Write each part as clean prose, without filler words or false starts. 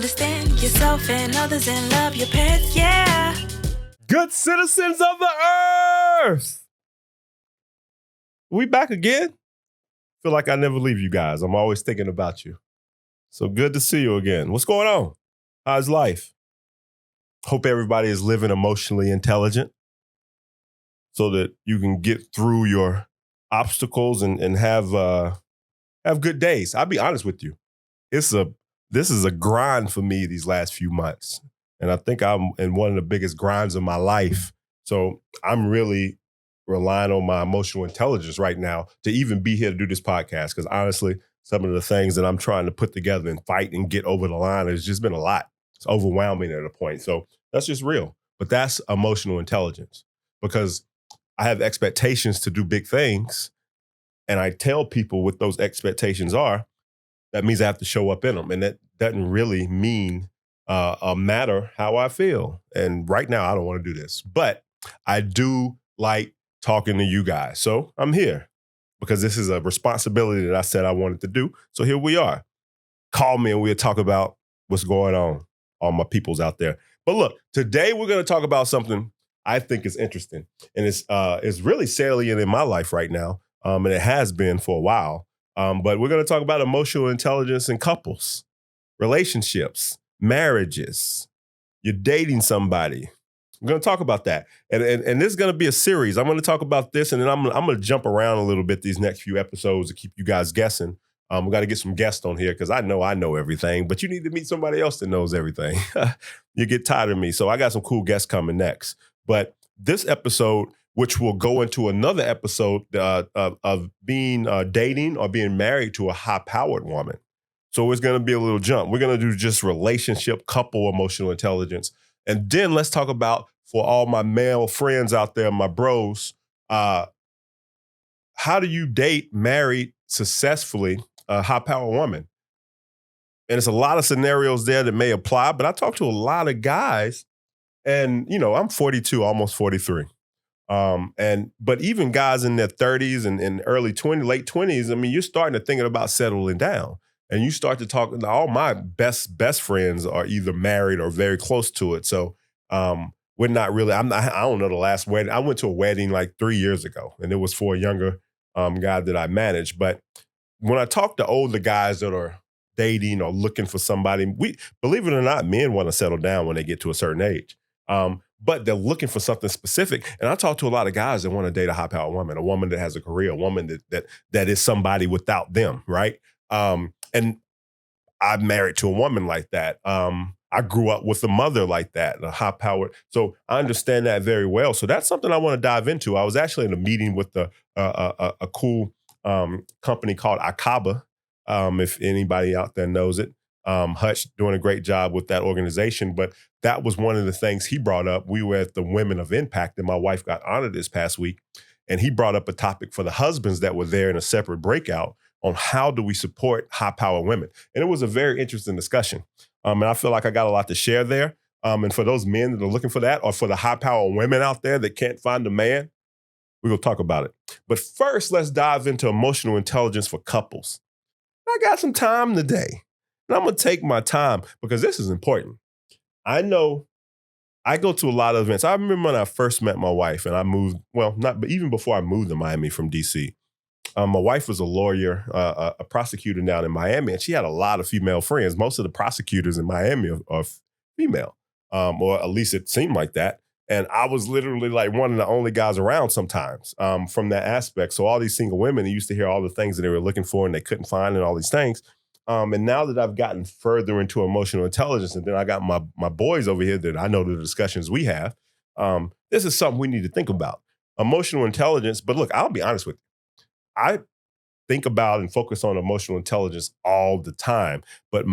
understand yourself and others and love your pets, yeah. Good citizens of the earth. We back again? Feel like I never leave you guys. I'm always thinking about you. So good to see you again. What's going on? How's life? Hope everybody is living emotionally intelligent so that you can get through your obstacles and have good days. I'll be honest with you. This is a grind for me these last few months. And I think I'm in one of the biggest grinds of my life. So I'm really relying on my emotional intelligence right now to even be here to do this podcast. Because honestly, some of the things that I'm trying to put together and fight and get over the line has just been a lot. It's overwhelming at a point. So that's just real. But that's emotional intelligence because I have expectations to do big things. And I tell people what those expectations are. That means I have to show up in them. And that doesn't really mean a matter how I feel. And right now, I don't want to do this. But I do like talking to you guys. So I'm here because this is a responsibility that I said I wanted to do. So here we are. Call me and we'll talk about what's going on, all my peoples out there. But look, today we're going to talk about something I think is interesting. And it's really salient in my life right now. And it has been for a while. But we're going to talk about emotional intelligence in couples, relationships, marriages. You're dating somebody. We're going to talk about that. And this is going to be a series. I'm going to talk about this, and then I'm going to jump around a little bit these next few episodes to keep you guys guessing. We got to get some guests on here because I know everything, but you need to meet somebody else that knows everything. You get tired of me. So I got some cool guests coming next. But this episode, which will go into another episode of being dating or being married to a high-powered woman. So it's going to be a little jump. We're going to do just relationship, couple emotional intelligence. And then let's talk about, for all my male friends out there, my bros, how do you date married successfully a high-powered woman? And it's a lot of scenarios there that may apply, but I talk to a lot of guys, and, I'm 42, almost 43. But even guys in their 30s and early 20s, late 20s, I mean, you're starting to think about settling down. And you start to talk, all my best friends are either married or very close to it. So we're not really, I don't know the last wedding. I went to a wedding like 3 years ago, and it was for a younger guy that I managed. But when I talk to older guys that are dating or looking for somebody, believe it or not, men want to settle down when they get to a certain age. But they're looking for something specific. And I talk to a lot of guys that want to date a high-powered woman, a woman that has a career, a woman that is somebody without them, right? And I'm married to a woman like that. I grew up with a mother like that, a high-powered. So I understand that very well. So that's something I want to dive into. I was actually in a meeting with a cool company called Akaba, if anybody out there knows it. Hutch doing a great job with that organization. But that was one of the things he brought up. We were at the Women of Impact, and my wife got honored this past week. And he brought up a topic for the husbands that were there in a separate breakout on how do we support high-powered women. And it was a very interesting discussion. And I feel like I got a lot to share there. And for those men that are looking for that, or for the high-powered women out there that can't find a man, we're going to talk about it. But first, let's dive into emotional intelligence for couples. I got some time today. And I'm going to take my time because this is important. I know I go to a lot of events. I remember when I first met my wife and I moved, but even before I moved to Miami from DC. My wife was a lawyer, a prosecutor down in Miami, and she had a lot of female friends. Most of the prosecutors in Miami are female, or at least it seemed like that. And I was literally like one of the only guys around sometimes from that aspect. So all these single women, they used to hear all the things that they were looking for and they couldn't find and all these things. And now that I've gotten further into emotional intelligence, and then I got my boys over here that I know the discussions we have, this is something we need to think about. Emotional intelligence. But look, I'll be honest with you. I think about and focus on emotional intelligence all the time, but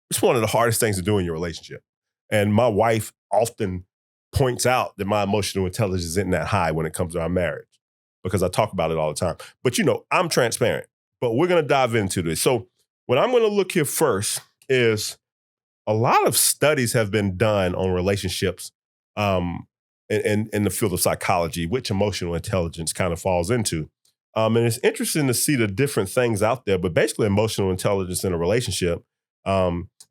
it's one of the hardest things to do in your relationship. And my wife often points out that my emotional intelligence isn't that high when it comes to our marriage because I talk about it all the time. But, I'm transparent, but we're going to dive into this. So what I'm going to look here first is a lot of studies have been done on relationships in the field of psychology, which emotional intelligence kind of falls into. And it's interesting to see the different things out there, but basically emotional intelligence in a relationship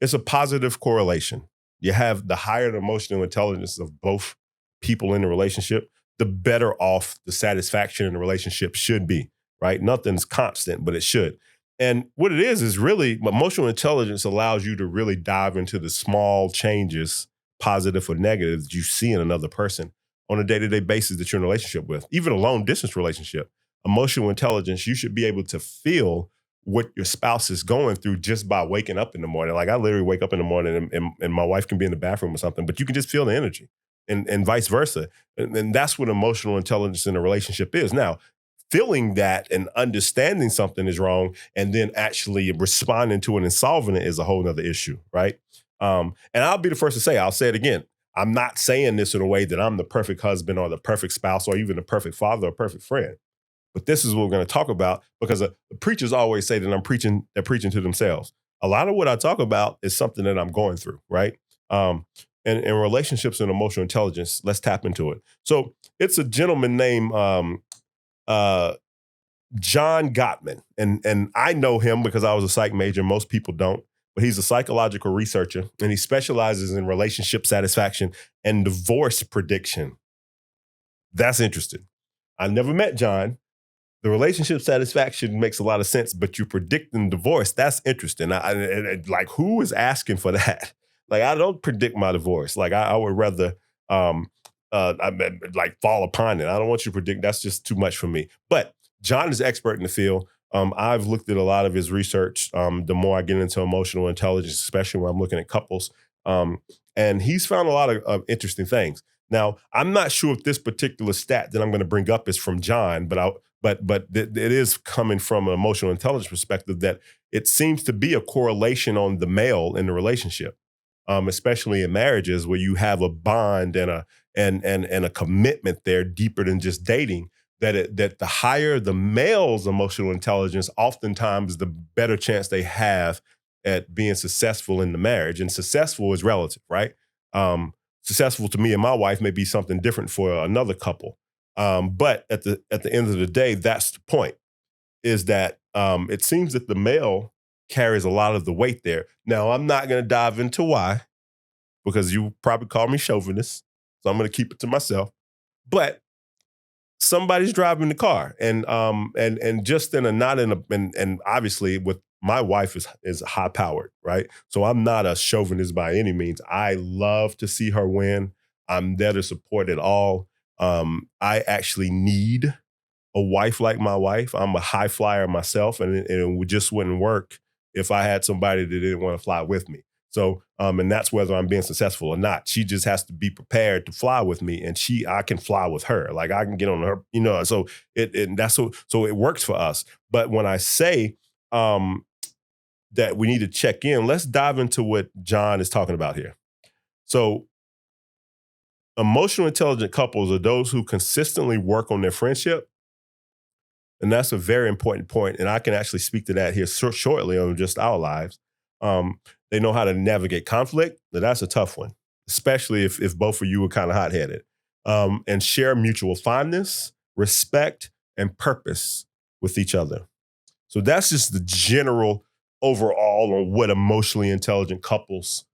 it's a positive correlation. You have the higher the emotional intelligence of both people in the relationship, the better off the satisfaction in the relationship should be, right? Nothing's constant, but it should. And what it is really emotional intelligence allows you to really dive into the small changes, positive or negative, that you see in another person on a day-to-day basis that you're in a relationship with, even a long distance relationship. Emotional intelligence, you should be able to feel what your spouse is going through just by waking up in the morning. Like I literally wake up in the morning and my wife can be in the bathroom or something, but you can just feel the energy and vice versa. And that's what emotional intelligence in a relationship is. Now, feeling that and understanding something is wrong and then actually responding to it and solving it is a whole nother issue, right? And I'll be the first to say, I'll say it again. I'm not saying this in a way that I'm the perfect husband or the perfect spouse or even the perfect father or perfect friend. But this is what we're going to talk about because the preachers always say that they're preaching to themselves. A lot of what I talk about is something that I'm going through, right? And in relationships and emotional intelligence, let's tap into it. So it's a gentleman named John Gottman. And I know him because I was a psych major. Most people don't. But he's a psychological researcher, and he specializes in relationship satisfaction and divorce prediction. That's interesting. I never met John. The relationship satisfaction makes a lot of sense, but you're predicting divorce. That's interesting. Like, who is asking for that? Like, I don't predict my divorce. Like, I would rather like fall upon it. I don't want you to predict. That's just too much for me. But John is an expert in the field. I've looked at a lot of his research. The more I get into emotional intelligence, especially when I'm looking at couples, and he's found a lot of interesting things. Now, I'm not sure if this particular stat that I'm going to bring up is from John, but it is coming from an emotional intelligence perspective that it seems to be a correlation on the male in the relationship, especially in marriages where you have a bond and a commitment there deeper than just dating. That the higher the male's emotional intelligence, oftentimes the better chance they have at being successful in the marriage. And successful is relative, right? Successful to me and my wife may be something different for another couple. But at the end of the day, that's the point, is that it seems that the male carries a lot of the weight there. Now, I'm not going to dive into why, because you probably call me chauvinist, so I'm going to keep it to myself. But somebody's driving the car, and just in a not in a and obviously with my wife is high powered, right? So I'm not a chauvinist by any means. I love to see her win. I'm there to support it all. I actually need a wife like my wife. I'm a high flyer myself, and it just wouldn't work if I had somebody that didn't want to fly with me. So, and that's whether I'm being successful or not. She just has to be prepared to fly with me, and I can fly with her. Like I can get on her, so so it works for us. But when I say that we need to check in, let's dive into what John is talking about here. So emotional intelligent couples are those who consistently work on their friendship. And that's a very important point. And I can actually speak to that here shortly on just our lives. They know how to navigate conflict. Now, that's a tough one, especially if both of you are kind of hot-headed. And share mutual fondness, respect, and purpose with each other. So that's just the general overall on what emotionally intelligent couples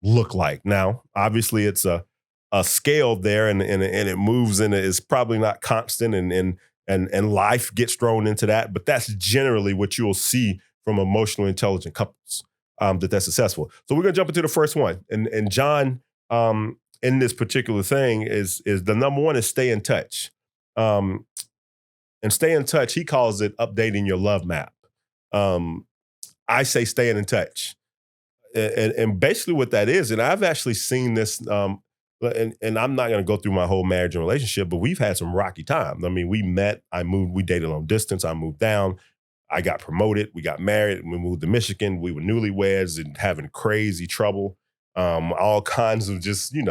look like. Now, obviously, it's a scale there, and it moves, and it's probably not constant, and life gets thrown into that. But that's generally what you'll see from emotionally intelligent couples that's successful. So we're gonna jump into the first one, and John in this particular thing is the number one is stay in touch. And stay in touch, he calls it updating your love map. I say staying in touch. And basically what that is, and I've actually seen this, and I'm not going to go through my whole marriage and relationship, but we've had some rocky times. I mean, we met, I moved, we dated long distance, I moved down, I got promoted, we got married, we moved to Michigan, we were newlyweds and having crazy trouble. All kinds of just being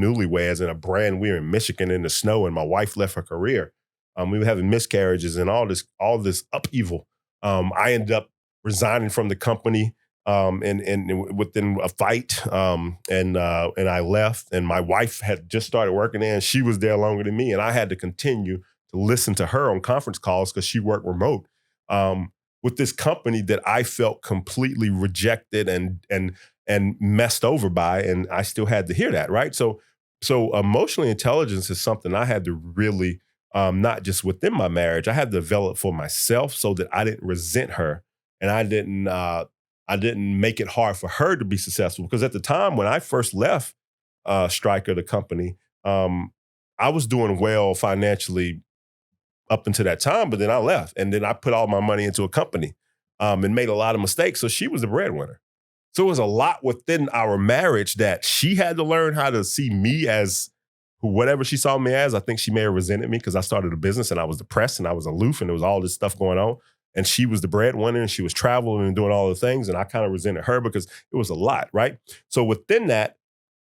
newlyweds we were in Michigan in the snow, and my wife left her career. We were having miscarriages and all this upheaval. I ended up resigning from the company and within a fight, and I left, and my wife had just started working there, and she was there longer than me, and I had to continue to listen to her on conference calls because she worked remote. with this company that I felt completely rejected and messed over by, and I still had to hear that, right? So emotional intelligence is something I had to really not just within my marriage, I had to develop for myself so that I didn't resent her and I didn't make it hard for her to be successful. Because at the time when I first left Stryker, the company, I was doing well financially up until that time, but then I left and then I put all my money into a company and made a lot of mistakes. So she was the breadwinner. So it was a lot within our marriage that she had to learn how to see me as whatever she saw me as. I think she may have resented me because I started a business and I was depressed and I was aloof and there was all this stuff going on. And she was the breadwinner and she was traveling and doing all the things. And I kind of resented her because it was a lot, right? So within that,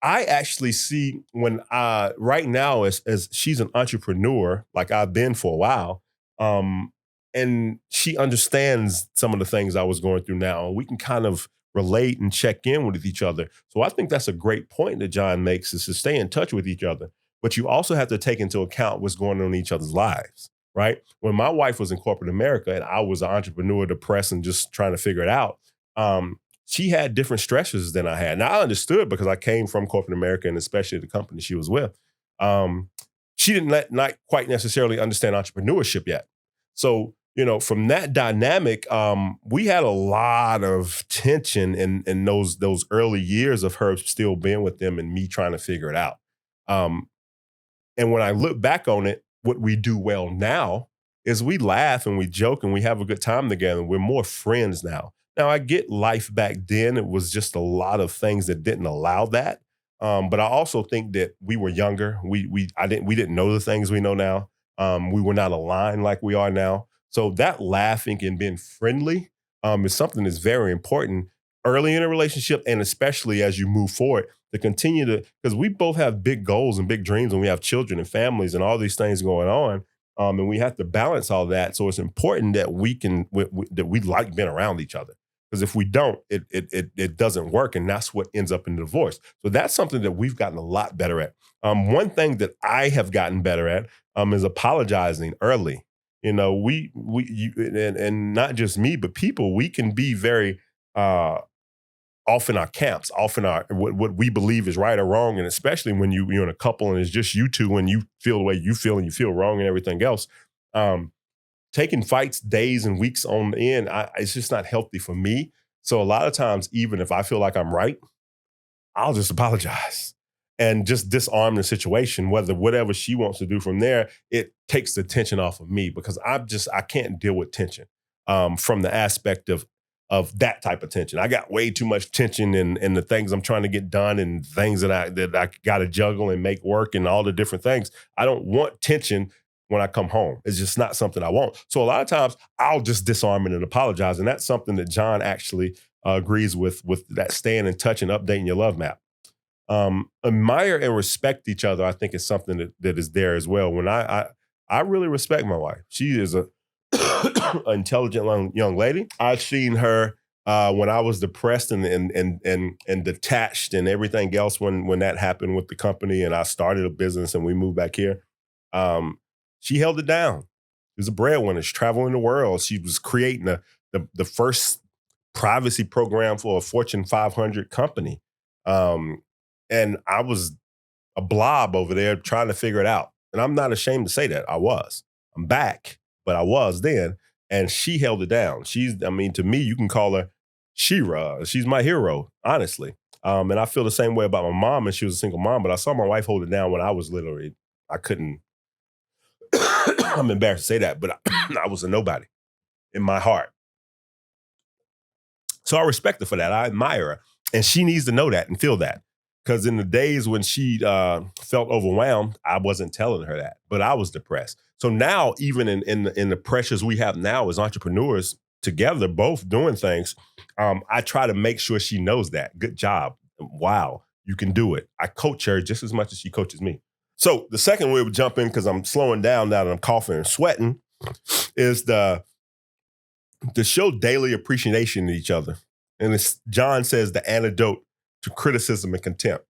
I actually see when right now as she's an entrepreneur, like I've been for a while, and she understands some of the things I was going through now. We can kind of relate and check in with each other. So I think that's a great point that John makes is to stay in touch with each other. But you also have to take into account what's going on in each other's lives, right? When my wife was in corporate America and I was an entrepreneur, depressed, and just trying to figure it out, she had different stresses than I had. Now I understood because I came from corporate America and especially the company she was with. She didn't not quite necessarily understand entrepreneurship yet. So, from that dynamic, we had a lot of tension in those early years of her still being with them and me trying to figure it out. And when I look back on it, what we do well now is we laugh and we joke and we have a good time together. We're more friends now. Now I get life back then. It was just a lot of things that didn't allow that. But I also think that we were younger. We didn't know the things we know now. We were not aligned like we are now. So that laughing and being friendly is something that's very important early in a relationship, and especially as you move forward to continue to, because we both have big goals and big dreams, and we have children and families and all these things going on. And we have to balance all that. So it's important that that we like being around each other. Because if we don't, it doesn't work, and that's what ends up in divorce. So that's something that we've gotten a lot better at. One thing that I have gotten better at is apologizing early. And not just me, but people. We can be very off in our camps, off in our what we believe is right or wrong, and especially when you're in a couple and it's just you two, and you feel the way you feel and you feel wrong and everything else. Taking fights days and weeks on end, it's just not healthy for me. So a lot of times, even if I feel like I'm right, I'll just apologize and just disarm the situation. Whatever she wants to do from there, it takes the tension off of me because I can't deal with tension from the aspect of that type of tension. I got way too much tension in the things I'm trying to get done and things that I got to juggle and make work and all the different things. I don't want tension when I come home. It's just not something I want. So a lot of times I'll just disarm it and apologize. And that's something that John actually agrees with that staying in touch and updating your love map. Admire and respect each other, I think is something that is there as well. When I really respect my wife. She is a an intelligent young lady. I've seen her when I was depressed and detached and everything else when that happened with the company and I started a business and we moved back here. She held it down. She was a breadwinner. She's traveling the world. She was creating the first privacy program for a Fortune 500 company. And I was a blob over there trying to figure it out. And I'm not ashamed to say that. I'm back, but I was then. And she held it down. To me, you can call her She-Ra. She's my hero, honestly. And I feel the same way about my mom, and she was a single mom, but I saw my wife hold it down when I was literally, I couldn't, I'm embarrassed to say that, but I was a nobody in my heart. So I respect her for that. I admire her. And she needs to know that and feel that. Because in the days when she felt overwhelmed, I wasn't telling her that, but I was depressed. So now, even in the pressures we have now as entrepreneurs together, both doing things, I try to make sure she knows that. Good job. Wow, you can do it. I coach her just as much as she coaches me. So the second way we jump in, because I'm slowing down now that I'm coughing and sweating, is to show daily appreciation to each other. And John says the antidote to criticism and contempt.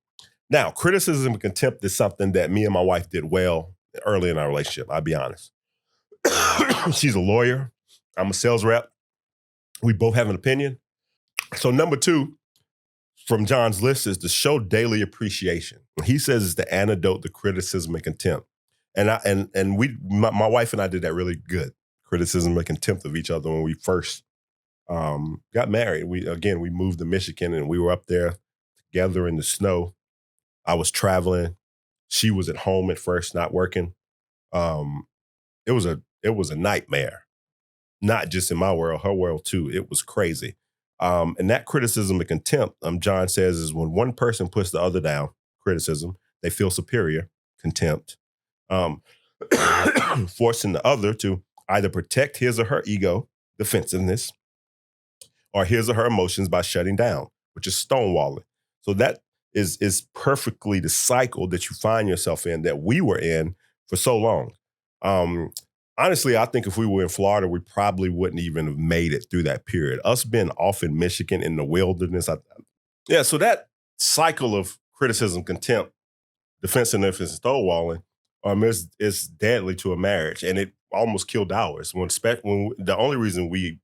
Now, criticism and contempt is something that me and my wife did well early in our relationship, I'll be honest. She's a lawyer. I'm a sales rep. We both have an opinion. So number 2 from John's list is to show daily appreciation. He says it's the antidote to criticism and contempt. My wife and I did that really good. Criticism and contempt of each other when we first got married. We moved to Michigan and we were up there together in the snow. I was traveling. She was at home at first, not working. Um, it was a nightmare. Not just in my world, her world too. It was crazy. And that criticism and contempt, John says, is when one person puts the other down, criticism, they feel superior, contempt, um, forcing the other to either protect his or her ego, defensiveness, or his or her emotions by shutting down, which is stonewalling. So that is perfectly the cycle that you find yourself in, that we were in for so long. Honestly, I think if we were in Florida, we probably wouldn't even have made it through that period. Us being off in Michigan in the wilderness. So that cycle of criticism, contempt, defensiveness, and stonewalling is deadly to a marriage, and it almost killed ours. When the only reason we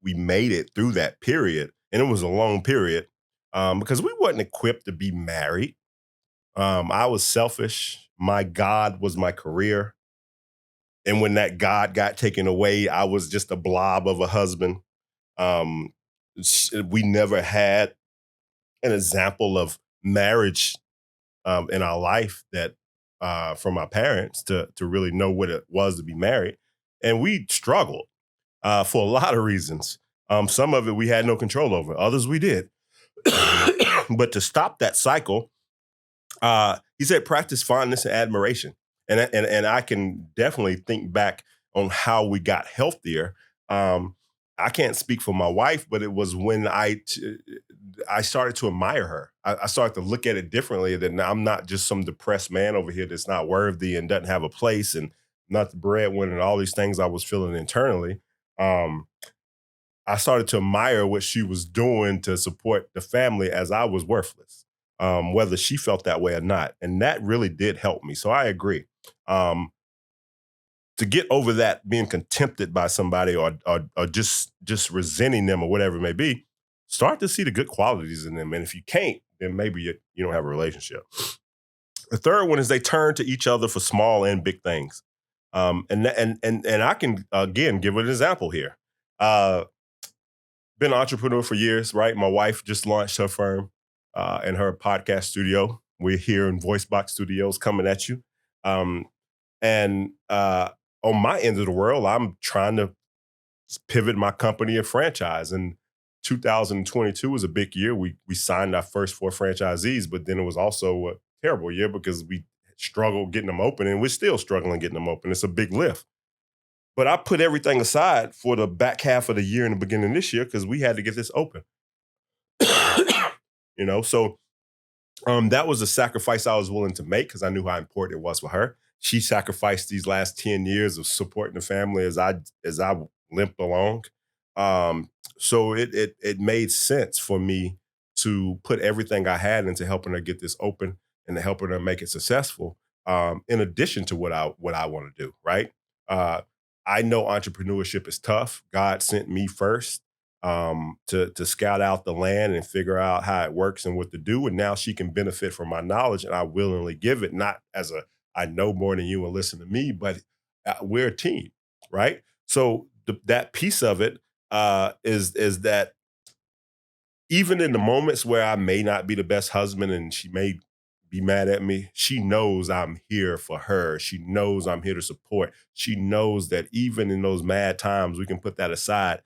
made it through that period, and it was a long period, because we wasn't equipped to be married. I was selfish. My God was my career. And when that God got taken away, I was just a blob of a husband. Um, we never had an example of marriage in our life that from our parents to really know what it was to be married. And we struggled for a lot of reasons. Some of it we had no control over, others we did. But to stop that cycle, he said, practice fondness and admiration. And I can definitely think back on how we got healthier. I can't speak for my wife, but it was when I started to admire her. I started to look at it differently, that now I'm not just some depressed man over here that's not worthy and doesn't have a place and not the breadwinner and all these things I was feeling internally. I started to admire what she was doing to support the family as I was worthless, whether she felt that way or not. And that really did help me. So I agree. To get over that being contempted by somebody or just resenting them or whatever it may be, start to see the good qualities in them. And if you can't, then maybe you don't have a relationship. The third one is they turn to each other for small and big things. And I can, again, give an example here. Been an entrepreneur for years, right? My wife just launched her firm and her podcast studio. We're here in VoiceBox Studios coming at you. And on my end of the world, I'm trying to pivot my company and franchise. And 2022 was a big year. We signed our first 4 franchisees, but then it was also a terrible year because we struggled getting them open, and we're still struggling getting them open. It's a big lift. But I put everything aside for the back half of the year and the beginning of this year because we had to get this open. So that was a sacrifice I was willing to make because I knew how important it was for her. She sacrificed these last 10 years of supporting the family as I limped along. So it made sense for me to put everything I had into helping her get this open and to helping her make it successful. In addition to what I want to do, right? I know entrepreneurship is tough. God sent me first to scout out the land and figure out how it works and what to do. And now she can benefit from my knowledge, and I willingly give it, not as I know more than you and listen to me, but we're a team, right? So that piece of it is that even in the moments where I may not be the best husband and she may be mad at me, she knows I'm here for her. She knows I'm here to support. She knows that even in those mad times, we can put that aside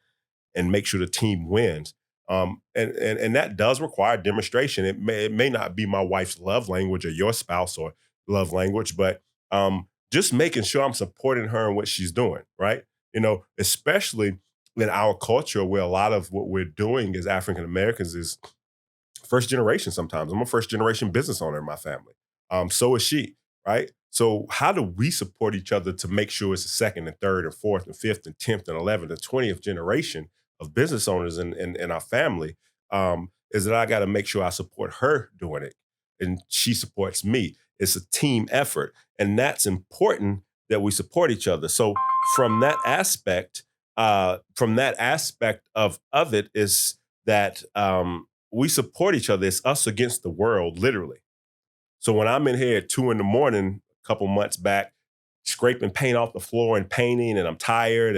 and make sure the team wins. And that does require demonstration. It may not be my wife's love language or your spouse or love language, but just making sure I'm supporting her in what she's doing, right? Especially in our culture where a lot of what we're doing as African Americans is first generation sometimes. I'm a first generation business owner in my family. So is she, right? So how do we support each other to make sure it's the second and third and fourth and fifth and 10th and 11th and 20th generation of business owners in our family? Is that I got to make sure I support her doing it and she supports me. It's a team effort. And that's important that we support each other. So from that aspect, from that aspect of it is that we support each other. It's us against the world, literally. So when I'm in here at 2 in the morning, a couple months back, scraping paint off the floor and painting, and I'm tired,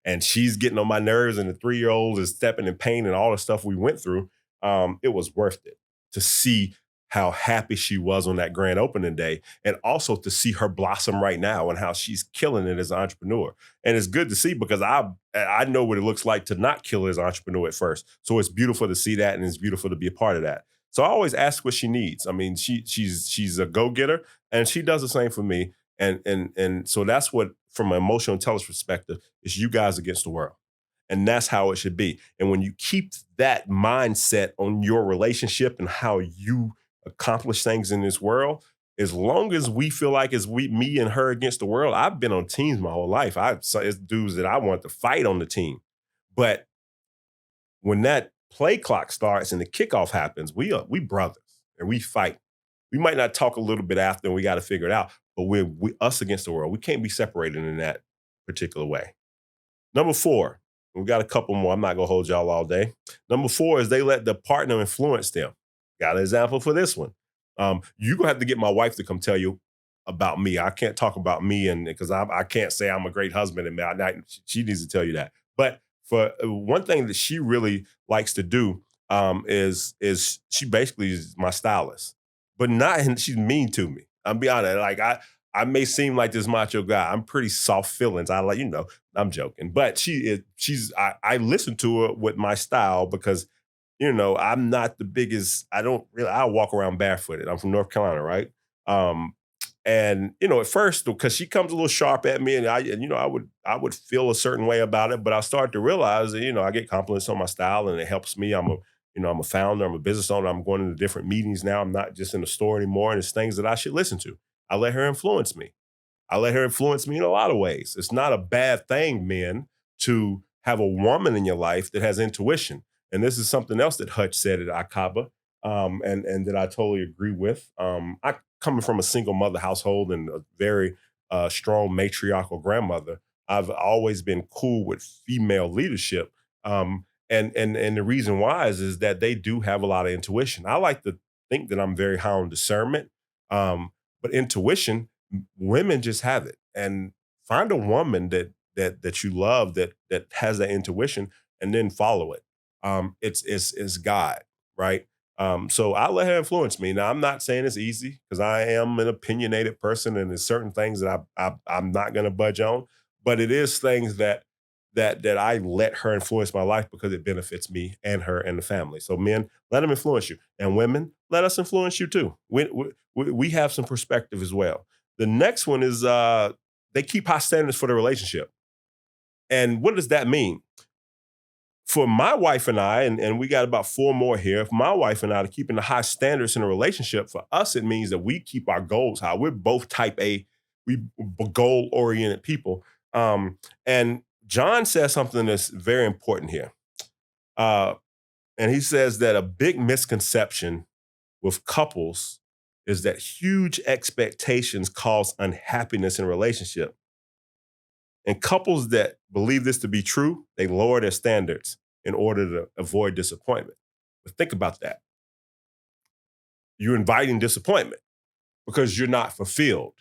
and she's getting on my nerves, and the 3 year old is stepping in pain, and all the stuff we went through, it was worth it to see how happy she was on that grand opening day, and also to see her blossom right now and how she's killing it as an entrepreneur. And it's good to see because I know what it looks like to not kill as an entrepreneur at first. So it's beautiful to see that, and it's beautiful to be a part of that. So I always ask what she needs. I mean, she's a go getter, and she does the same for me. And so that's what, from an emotional intelligence perspective, is you guys against the world, and that's how it should be. And when you keep that mindset on your relationship and how you accomplish things in this world, as long as we feel like it's me and her against the world. I've been on teams my whole life. It's dudes that I want to fight on the team, but when that play clock starts and the kickoff happens, we brothers and we fight. We might not talk a little bit after and we got to figure it out, but we us against the world. We can't be separated in that particular way. Number four, we got a couple more. I'm not gonna hold y'all all day. Number four is they let the partner influence them. Got an example for this one. You're gonna have to get my wife to come tell you about me. I can't talk about me, and because I can't say I'm a great husband, and she needs to tell you that. But for one thing that she really likes to do is she basically is my stylist, but not, and she's mean to me. I'm be honest, like I may seem like this macho guy. I'm pretty soft feelings. I like, I'm joking, but I listen to her with my style because, I'm not the biggest, I walk around barefooted. I'm from North Carolina, right? Um, and at first, because she comes a little sharp at me, and I would feel a certain way about it, but I started to realize that, I get compliments on my style and it helps me. I'm a founder, I'm a business owner, I'm going into different meetings now. I'm not just in the store anymore, and it's things that I should listen to. I let her influence me. I let her influence me in a lot of ways. It's not a bad thing, men, to have a woman in your life that has intuition. And this is something else that Hutch said at Akaba, and that I totally agree with. I coming from a single mother household and a very strong matriarchal grandmother, I've always been cool with female leadership. And the reason why is that they do have a lot of intuition. I like to think that I'm very high on discernment, but intuition, women just have it. And find a woman that you love that has that intuition, and then follow it. It's God, right? So I let her influence me. Now I'm not saying it's easy because I am an opinionated person, and there's certain things that I'm not going to budge on. But it is things that I let her influence my life because it benefits me and her and the family. So men, let them influence you, and women, let us influence you too. We have some perspective as well. The next one is they keep high standards for the relationship. And what does that mean? For my wife and I, and we got about four more here, for my wife and I to keeping the high standards in a relationship, for us, it means that we keep our goals high. We're both type A, we goal-oriented people. And John says something that's very important here. And he says that a big misconception with couples is that huge expectations cause unhappiness in a relationship. And couples that believe this to be true, they lower their standards in order to avoid disappointment. But think about that. You're inviting disappointment because you're not fulfilled.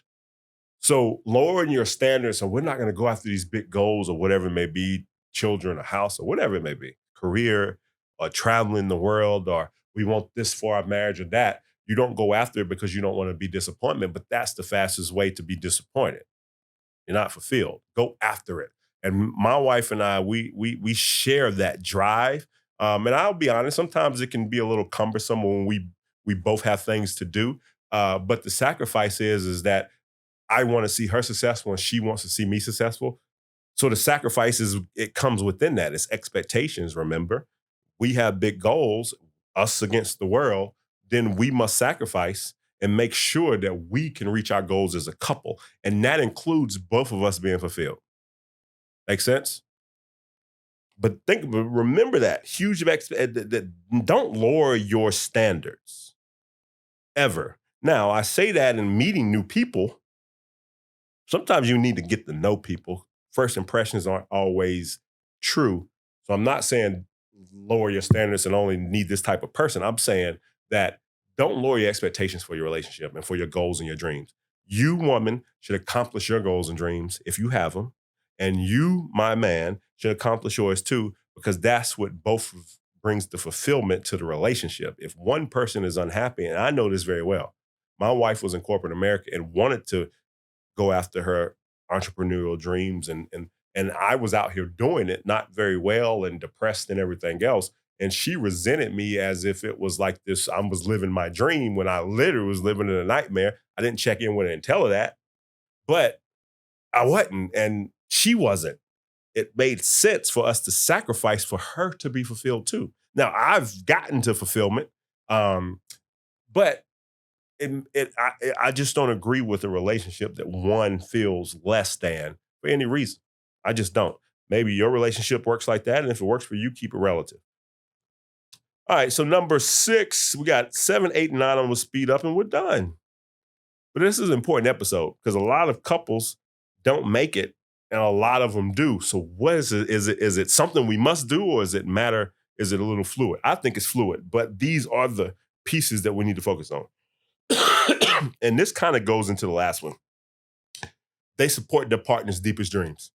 So lowering your standards, so we're not going to go after these big goals or whatever it may be, children, a house, or whatever it may be, career, or traveling the world, or we want this for our marriage or that. You don't go after it because you don't want to be disappointment, but that's the fastest way to be disappointed. You're not fulfilled. Go after it. And my wife and I, we share that drive. And I'll be honest, sometimes it can be a little cumbersome when we both have things to do. But the sacrifice is that I want to see her successful and she wants to see me successful. So the sacrifice it comes within that. It's expectations, remember? We have big goals, us against the world, then we must sacrifice and make sure that we can reach our goals as a couple. And that includes both of us being fulfilled. Make sense? But remember that don't lower your standards ever. Now, I say that in meeting new people. Sometimes you need to get to know people. First impressions aren't always true. So I'm not saying lower your standards and only need this type of person. I'm saying that don't lower your expectations for your relationship and for your goals and your dreams. You, woman, should accomplish your goals and dreams if you have them. And you, my man, should accomplish yours too, because that's what both brings the fulfillment to the relationship. If one person is unhappy, and I know this very well, my wife was in corporate America and wanted to go after her entrepreneurial dreams and I was out here doing it not very well and depressed and everything else, and she resented me as if it was like this I was living my dream when I literally was living in a nightmare. I didn't check in with her and tell her that, but I wasn't and she wasn't. It made sense for us to sacrifice for her to be fulfilled too. Now I've gotten to fulfillment, but I just don't agree with a relationship that one feels less than for any reason. I just don't. Maybe your relationship works like that, and if it works for you, keep it relative. All right, so number 6, we got 7, 8, and 9 on the speed up, and we're done. But this is an important episode because a lot of couples don't make it, and a lot of them do. So what is it? Is it something we must do, or is it matter? Is it a little fluid? I think it's fluid, but these are the pieces that we need to focus on. And this kind of goes into the last one. They support their partner's deepest dreams.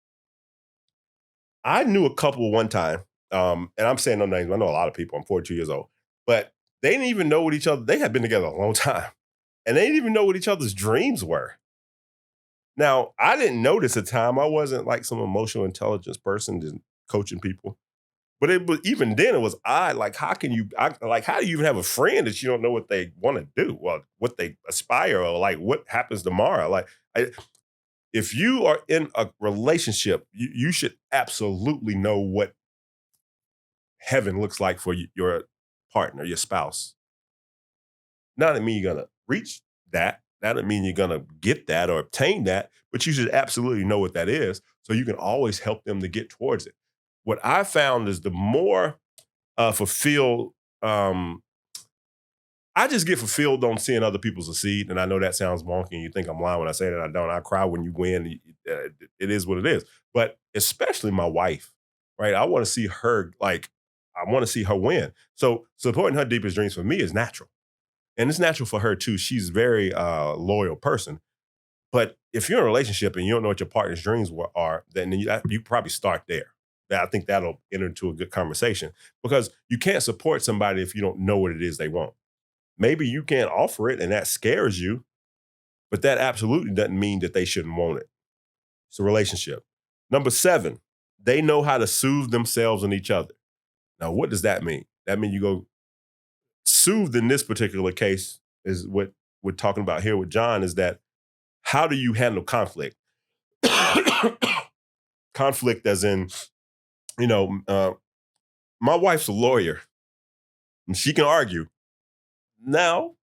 I knew a couple one time, and I'm saying no names. I know a lot of people. I'm 42 years old, but they didn't even know what each other. They had been together a long time, and they didn't even know what each other's dreams were. Now, I didn't know this at the time. I wasn't like some emotional intelligence person just coaching people. But it was even then it was odd. Like, how do you even have a friend that you don't know what they want to do? Well, what they aspire or like what happens tomorrow? If you are in a relationship, you should absolutely know what heaven looks like for your partner, your spouse. Not that mean you're gonna reach that. That doesn't mean you're gonna get that or obtain that, but you should absolutely know what that is so you can always help them to get towards it. What I found is the more fulfilled, I just get fulfilled on seeing other people succeed. And I know that sounds wonky and you think I'm lying when I say that. I don't. I cry when you win. It is what it is. But especially my wife, right? I want to see her, I want to see her win. So supporting her deepest dreams for me is natural. And it's natural for her too. She's a very loyal person. But if you're in a relationship and you don't know what your partner's dreams are, then you probably start there. I think that'll enter into a good conversation because you can't support somebody if you don't know what it is they want. Maybe you can't offer it and that scares you, but that absolutely doesn't mean that they shouldn't want it. It's a relationship. Number 7, they know how to soothe themselves and each other. Now, what does that mean? That means you go soothed in this particular case is what we're talking about here with John is that how do you handle conflict? Conflict as in, my wife's a lawyer and she can argue. Now,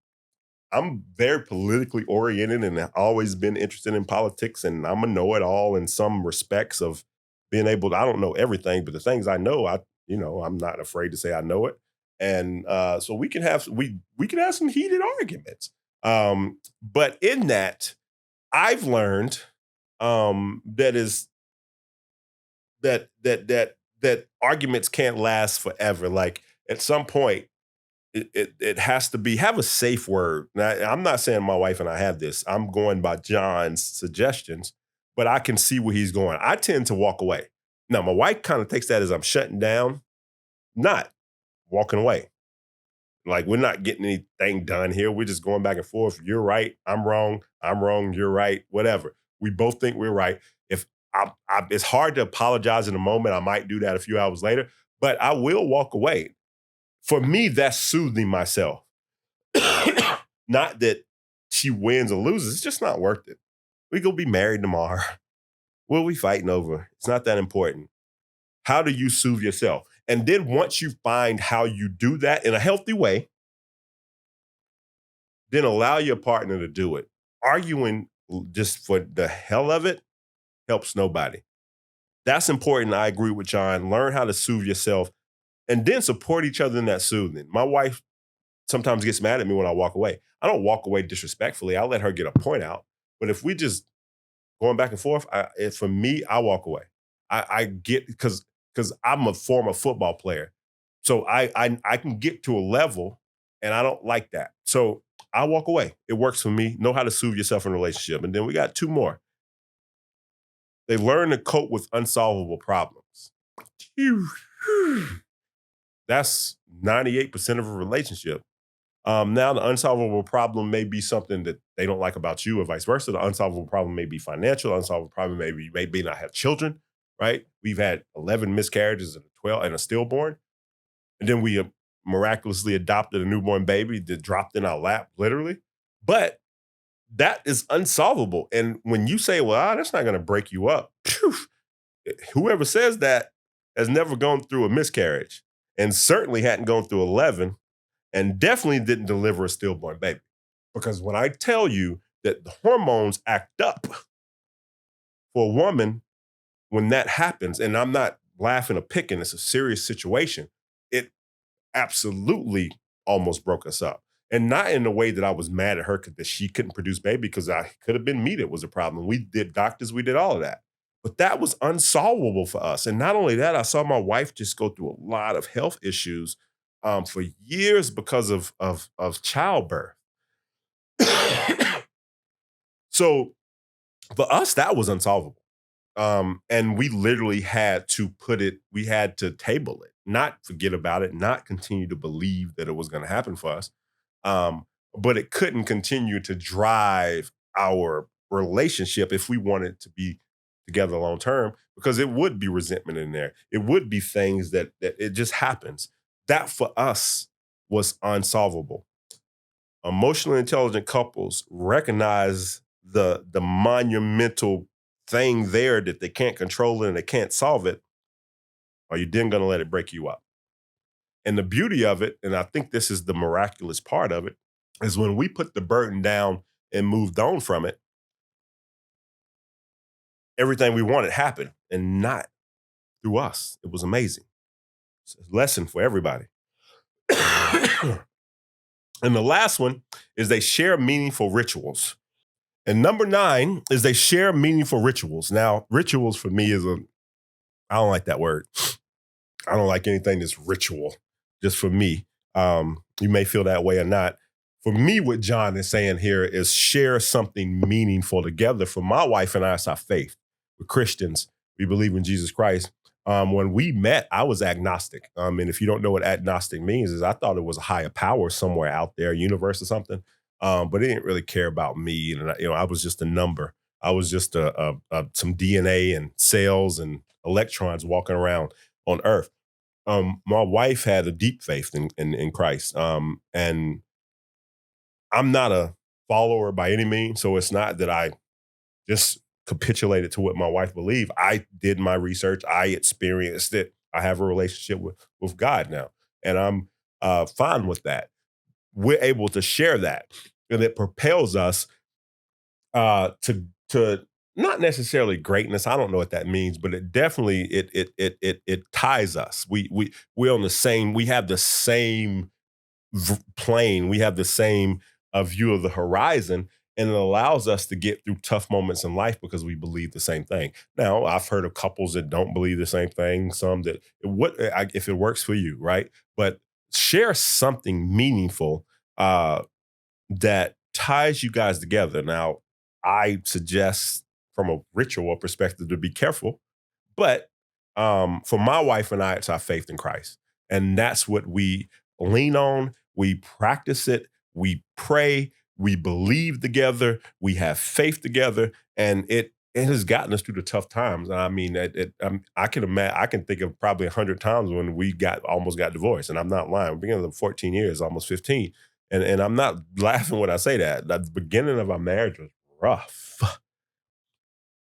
I'm very politically oriented and have always been interested in politics, and I'm a know-it-all in some respects of being able to, I don't know everything, but the things I know, I'm not afraid to say I know it. And so we can have some heated arguments. But in that, I've learned that is that arguments can't last forever. Like at some point, it has to have a safe word. Now, I'm not saying my wife and I have this. I'm going by John's suggestions, but I can see where he's going. I tend to walk away. Now, my wife kind of takes that as I'm shutting down, not walking away. Like we're not getting anything done here. We're just going back and forth. You're right. I'm wrong. I'm wrong. You're right. Whatever. We both think we're right. If it's hard to apologize in a moment. I might do that a few hours later, but I will walk away. For me, that's soothing myself. Not that she wins or loses. It's just not worth it. We go be married tomorrow. What are we fighting over? It's not that important. How do you soothe yourself? And then once you find how you do that in a healthy way, then allow your partner to do it. Arguing just for the hell of it helps nobody. That's important. I agree with John. Learn how to soothe yourself and then support each other in that soothing. My wife sometimes gets mad at me when I walk away. I don't walk away disrespectfully. I let her get a point out. But if we just going back and forth, for me, I walk away. I get because because I'm a former football player. So I can get to a level and I don't like that. So I walk away. It works for me. Know how to soothe yourself in a relationship. And then we got two more. They learn to cope with unsolvable problems. That's 98% of a relationship. Now, the unsolvable problem may be something that they don't like about you, or vice versa. The unsolvable problem may be financial. Unsolvable problem maybe not have children. Right? We've had 11 miscarriages and 12 and a stillborn, and then we miraculously adopted a newborn baby that dropped in our lap, literally. But that is unsolvable. And when you say, "Well, that's not going to break you up," phew, whoever says that has never gone through a miscarriage, and certainly hadn't gone through 11 and definitely didn't deliver a stillborn baby. Because when I tell you that the hormones act up for a woman when that happens, and I'm not laughing or picking, it's a serious situation, it absolutely almost broke us up. And not in the way that I was mad at her that she couldn't produce baby, because I could have been me that was a problem. We did doctors, we did all of that. But that was unsolvable for us. And not only that, I saw my wife just go through a lot of health issues for years because of childbirth. So for us, that was unsolvable. And we literally we had to table it, not forget about it, not continue to believe that it was going to happen for us. But it couldn't continue to drive our relationship if we wanted to be together long term, because it would be resentment in there. It would be things that it just happens. That for us was unsolvable. Emotionally intelligent couples recognize the monumental thing there that they can't control it and they can't solve it, or you then going to let it break you up. And the beauty of it, and I think this is the miraculous part of it, is when we put the burden down and moved on from it, everything we wanted happened, and not through us. It was amazing. It's a lesson for everybody. And the last one is they share meaningful rituals. And number 9 is they share meaningful rituals. Now, rituals for me I don't like that word. I don't like anything that's ritual, just for me. You may feel that way or not. For me, what John is saying here is share something meaningful together. For my wife and I, it's our faith. We're Christians. We believe in Jesus Christ. When we met, I was agnostic. And if you don't know what agnostic means, is I thought it was a higher power somewhere out there, universe or something. But it didn't really care about me. And I was just a number. I was just some DNA and cells and electrons walking around on Earth. My wife had a deep faith in Christ. And I'm not a follower by any means. So it's not that I just capitulated to what my wife believed. I did my research. I experienced it. I have a relationship with God now. And I'm fine with that. We're able to share that. And it propels us to not necessarily greatness. I don't know what that means, but it definitely it ties us. We're on the same. We have the same plane. We have the same view of the horizon, and it allows us to get through tough moments in life because we believe the same thing. Now, I've heard of couples that don't believe the same thing. Some that if it works for you, right? But share something meaningful that ties you guys together. Now, I suggest from a ritual perspective to be careful, but for my wife and I, it's our faith in Christ. And that's what we lean on. We practice it. We pray. We believe together. We have faith together. And it has gotten us through the tough times. I mean, I can imagine, I can think of probably 100 times when we almost got divorced. And I'm not lying. We've been together 14 years, almost 15. And I'm not laughing when I say that. The beginning of our marriage was rough.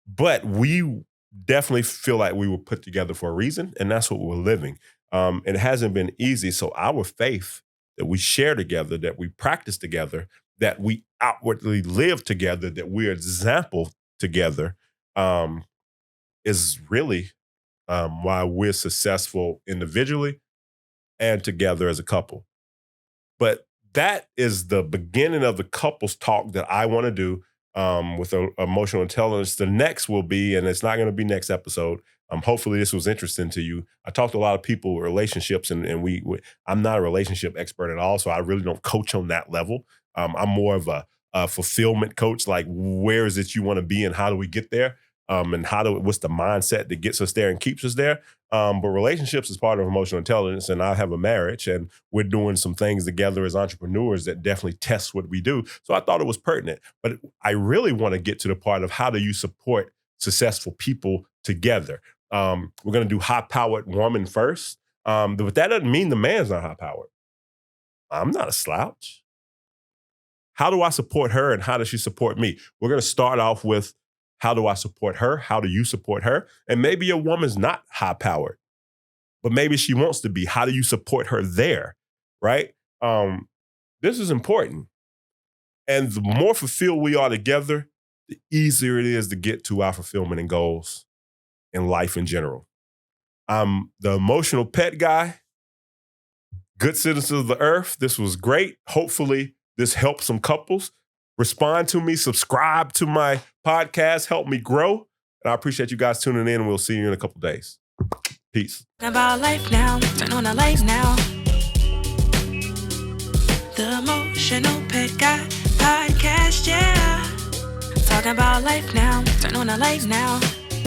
But we definitely feel like we were put together for a reason, and that's what we're living. It hasn't been easy. So our faith that we share together, that we practice together, that we outwardly live together, that we're example together, is really why we're successful individually and together as a couple. But that is the beginning of the couples talk that I want to do. with emotional intelligence. The next will be, and it's not going to be next episode. Hopefully this was interesting to you. I talked to a lot of people with relationships, and I'm not a relationship expert at all, so I really don't coach on that level. I'm more of a fulfillment coach. Like, where is it you want to be, and how do we get there? And what's the mindset that gets us there and keeps us there? But relationships is part of emotional intelligence, and I have a marriage, and we're doing some things together as entrepreneurs that definitely test what we do. So I thought it was pertinent. But I really want to get to the part of how do you support successful people together. We're going to do high-powered woman first, but that doesn't mean the man's not high-powered. I'm not a slouch. How do I support her, and how does she support me? We're going to start off with, how do I support her? How do you support her? And maybe your woman's not high-powered, but maybe she wants to be. How do you support her there, right? This is important. And the more fulfilled we are together, the easier it is to get to our fulfillment and goals in life in general. I'm the emotional pet guy. Good citizens of the earth. This was great. Hopefully this helps some couples. Respond to me, subscribe to my podcast, help me grow. And I appreciate you guys tuning in. We'll see you in a couple days. Peace. About life now, turn on the lights now. The Emotional Pet Guy Podcast, yeah. Talking about life now, turn on the lights now.